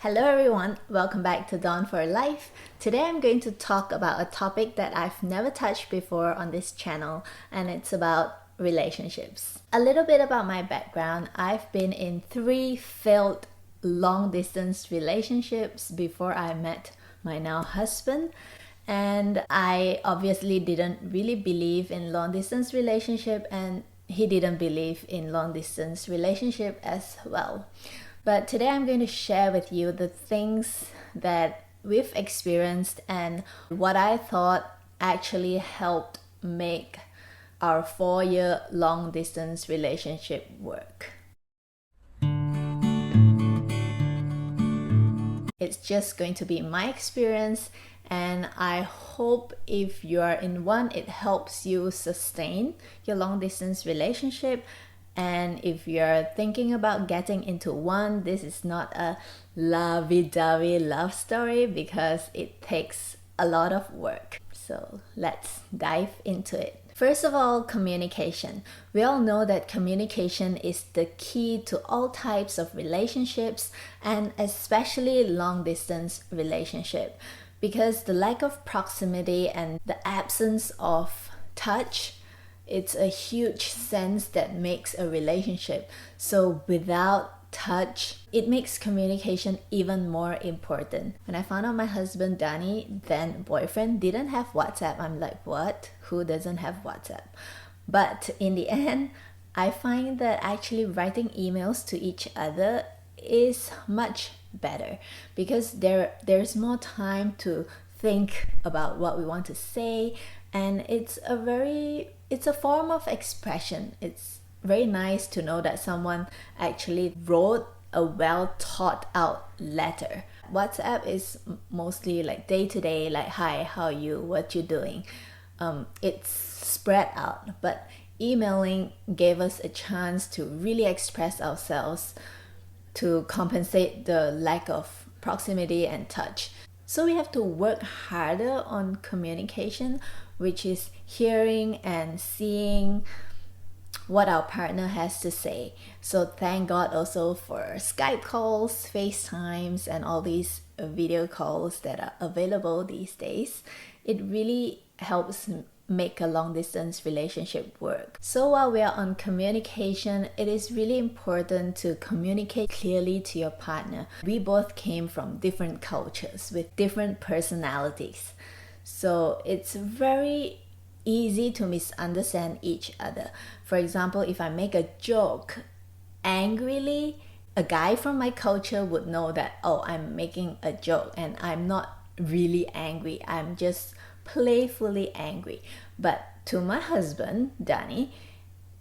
Hello everyone, welcome back to Dawn for Life. Today I'm going to talk about a topic that I've never touched before on this channel, and it's about relationships. A little bit about my background. I've been in 3 failed long distance relationships before I met my now husband, and I obviously didn't really believe in long distance relationship, and he didn't believe in long distance relationship as well. But today I'm going to share with you the things that we've experienced and what I thought actually helped make our 4-year long distance relationship work. It's just going to be my experience, and I hope if you are in one, it helps you sustain your long distance relationship. And if you're thinking about getting into one, this is not a lovey-dovey love story because it takes a lot of work. So let's dive into it. First of all, communication. We all know that communication is the key to all types of relationships, and especially long distance relationship, because the lack of proximity and the absence of touch, it's a huge sense that makes a relationship. So without touch, it makes communication even more important. When I found out my husband Danny, then boyfriend, didn't have WhatsApp, I'm like, what? Who doesn't have WhatsApp? But in the end, I find that actually writing emails to each other is much better because there's more time to think about what we want to say, and it's a form of expression. It's very nice to know that someone actually wrote a well thought out letter. WhatsApp is mostly like day to day, like, hi, how are you, what you doing. It's spread out, but emailing gave us a chance to really express ourselves, to compensate the lack of proximity and touch. So we have to work harder on communication, which is hearing and seeing what our partner has to say. So thank God also for Skype calls, FaceTimes, and all these video calls that are available these days. It really helps make a long distance relationship work. So while we are on communication, it is really important to communicate clearly to your partner. We both came from different cultures with different personalities. So it's very easy to misunderstand each other. For example, if I make a joke angrily, a guy from my culture would know that, oh, I'm making a joke and I'm not really angry. I'm just playfully angry. But to my husband, Danny,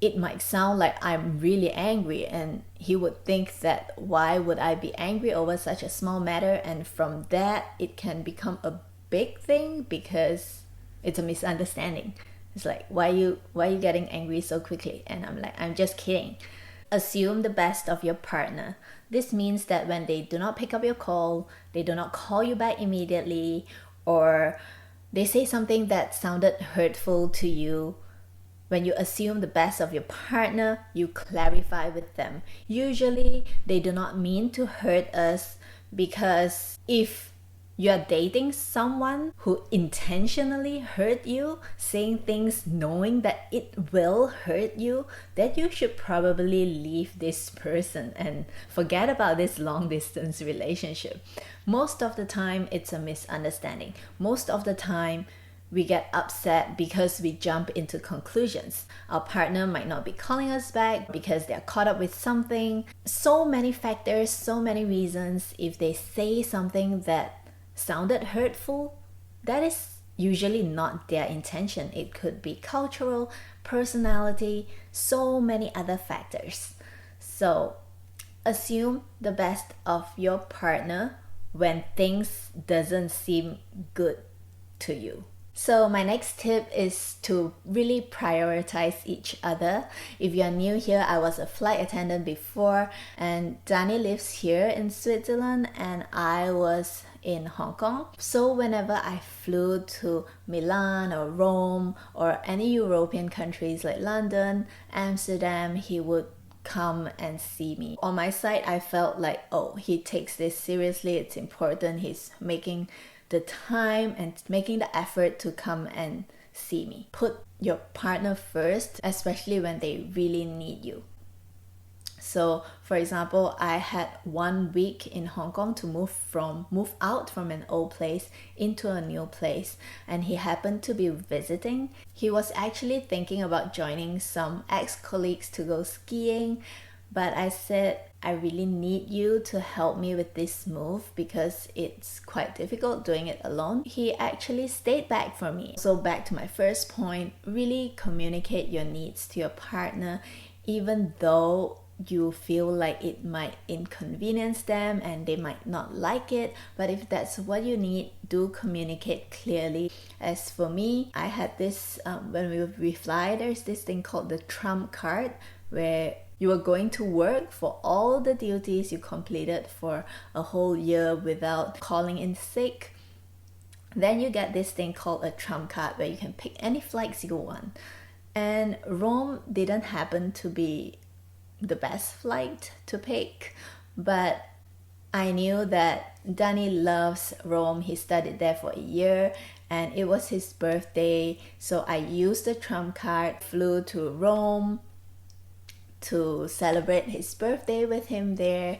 it might sound like I'm really angry, and he would think that why would I be angry over such a small matter, and from that it can become a big thing because it's a misunderstanding. It's like, why are you getting angry so quickly? And I'm like, I'm just kidding. Assume the best of your partner. This means that when they do not pick up your call, they do not call you back immediately, or they say something that sounded hurtful to you, when you assume the best of your partner, you clarify with them. Usually, they do not mean to hurt us, because if you're dating someone who intentionally hurt you, saying things knowing that it will hurt you, then you should probably leave this person and forget about this long distance relationship. Most of the time, it's a misunderstanding. Most of the time, we get upset because we jump into conclusions. Our partner might not be calling us back because they're caught up with something. So many factors, so many reasons. If they say something that sounded hurtful, that is usually not their intention. It could be cultural, personality, so many other factors. So assume the best of your partner when things doesn't seem good to you. So my next tip is to really prioritize each other. If you're new here, I was a flight attendant before, and Danny lives here in Switzerland and I was in Hong Kong. So whenever I flew to Milan or Rome or any European countries like London, Amsterdam, he would come and see me. On my side, I felt like, oh, he takes this seriously, it's important, he's making the time and making the effort to come and see me. Put your partner first, especially when they really need you. So, for example, I had 1 week in Hong Kong to move out from an old place into a new place, and he happened to be visiting. He was actually thinking about joining some ex-colleagues to go skiing, but I said, I really need you to help me with this move because it's quite difficult doing it alone. He actually stayed back for me. So back to my first point, really communicate your needs to your partner, even though you feel like it might inconvenience them and they might not like it. But if that's what you need, do communicate clearly. As for me, I had this, when we fly, there's this thing called the trump card, where you are going to work for all the duties you completed for a whole year without calling in sick. Then you get this thing called a trump card where you can pick any flights you want. And Rome didn't happen to be the best flight to pick, but I knew that Danny loves Rome. He studied there for a year and it was his birthday, so I used the trump card, flew to Rome to celebrate his birthday with him there,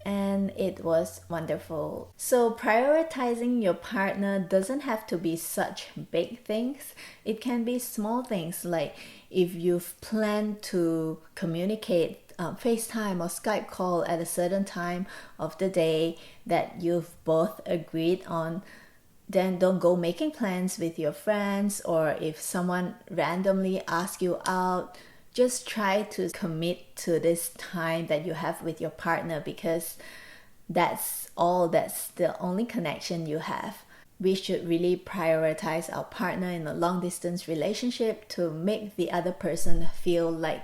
and it was wonderful. So prioritizing your partner doesn't have to be such big things. It can be small things, like if you've planned to communicate FaceTime or Skype call at a certain time of the day that you've both agreed on, then don't go making plans with your friends. Or if someone randomly asks you out, just try to commit to this time that you have with your partner, because that's the only connection you have. We should really prioritize our partner in a long distance relationship to make the other person feel like,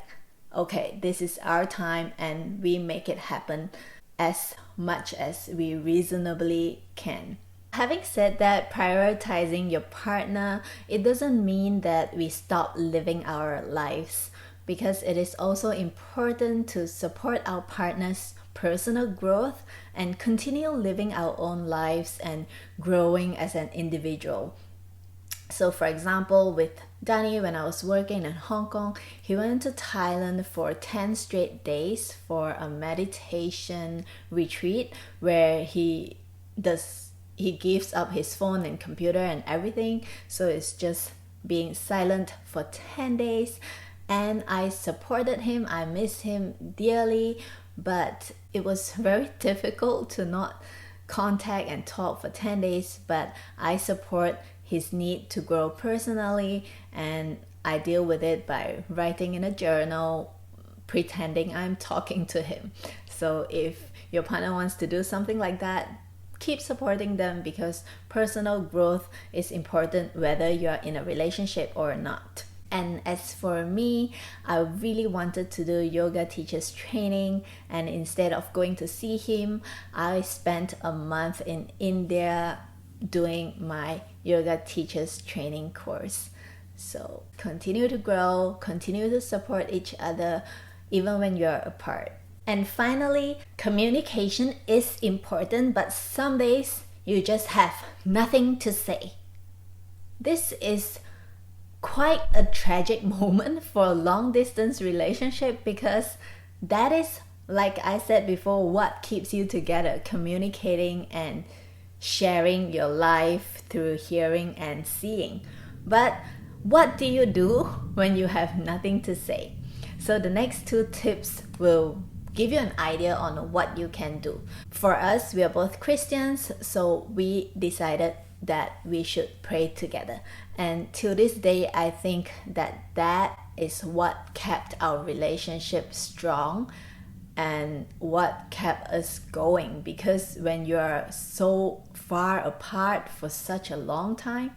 okay, this is our time and we make it happen as much as we reasonably can. Having said that, prioritizing your partner, it doesn't mean that we stop living our lives, because it is also important to support our partner's personal growth and continue living our own lives and growing as an individual. So for example, with Danny, when I was working in Hong Kong, he went to Thailand for 10 straight days for a meditation retreat where he gives up his phone and computer and everything. So it's just being silent for 10 days. And I supported him. I miss him dearly, but it was very difficult to not contact and talk for 10 days. But I support his need to grow personally, and I deal with it by writing in a journal, pretending I'm talking to him. So if your partner wants to do something like that, keep supporting them, because personal growth is important whether you're in a relationship or not. And as for me, I really wanted to do yoga teachers training, and instead of going to see him, I spent a month in India doing my yoga teachers training course. So continue to grow, continue to support each other even when you're apart. And finally, communication is important, but some days you just have nothing to say. This is quite a tragic moment for a long distance relationship, because that is, like I said before, what keeps you together, communicating and sharing your life through hearing and seeing. But what do you do when you have nothing to say? So the next 2 tips will give you an idea on what you can do. For us, we are both Christians, so we decided that we should pray together. And till this day, I think that is what kept our relationship strong and what kept us going. Because when you're so far apart for such a long time,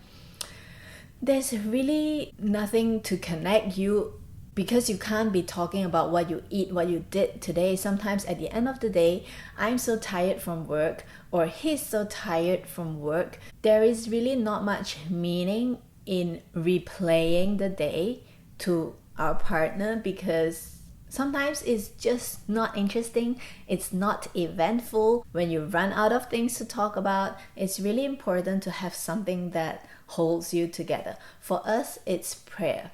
there's really nothing to connect you, because you can't be talking about what you eat, what you did today. Sometimes at the end of the day, I'm so tired from work, or he's so tired from work. There is really not much meaning in replaying the day to our partner, because Sometimes it's just not interesting, it's not eventful. When you run out of things to talk about, it's really important to have something that holds you together. For us, it's prayer.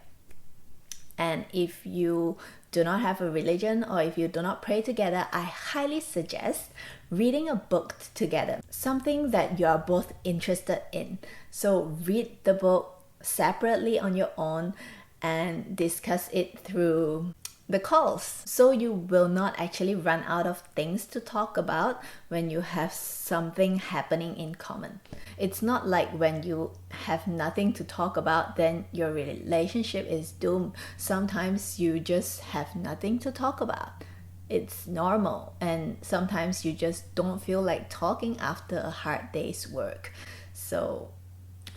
And if you do not have a religion or if you do not pray together, I highly suggest reading a book together, something that you are both interested in. So read the book separately on your own and discuss it through the calls, so you will not actually run out of things to talk about when you have something happening in common. It's not like when you have nothing to talk about, then your relationship is doomed. Sometimes you just have nothing to talk about. It's normal, and sometimes you just don't feel like talking after a hard day's work. So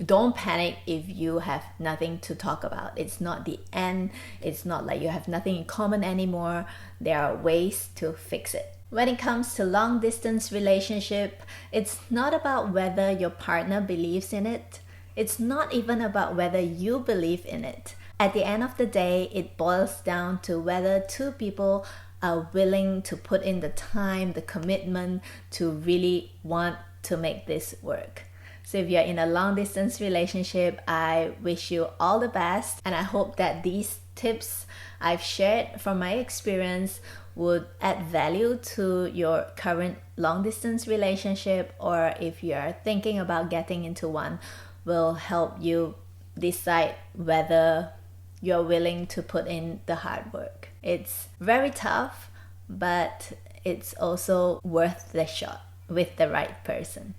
don't panic if you have nothing to talk about. It's not the end. It's not like you have nothing in common anymore. There are ways to fix it. When it comes to long distance relationship, it's not about whether your partner believes in it. It's not even about whether you believe in it. At the end of the day, it boils down to whether two people are willing to put in the time, the commitment to really want to make this work. So if you're in a long distance relationship, I wish you all the best, and I hope that these tips I've shared from my experience would add value to your current long distance relationship, or if you're thinking about getting into one, will help you decide whether you're willing to put in the hard work. It's very tough, but it's also worth the shot with the right person.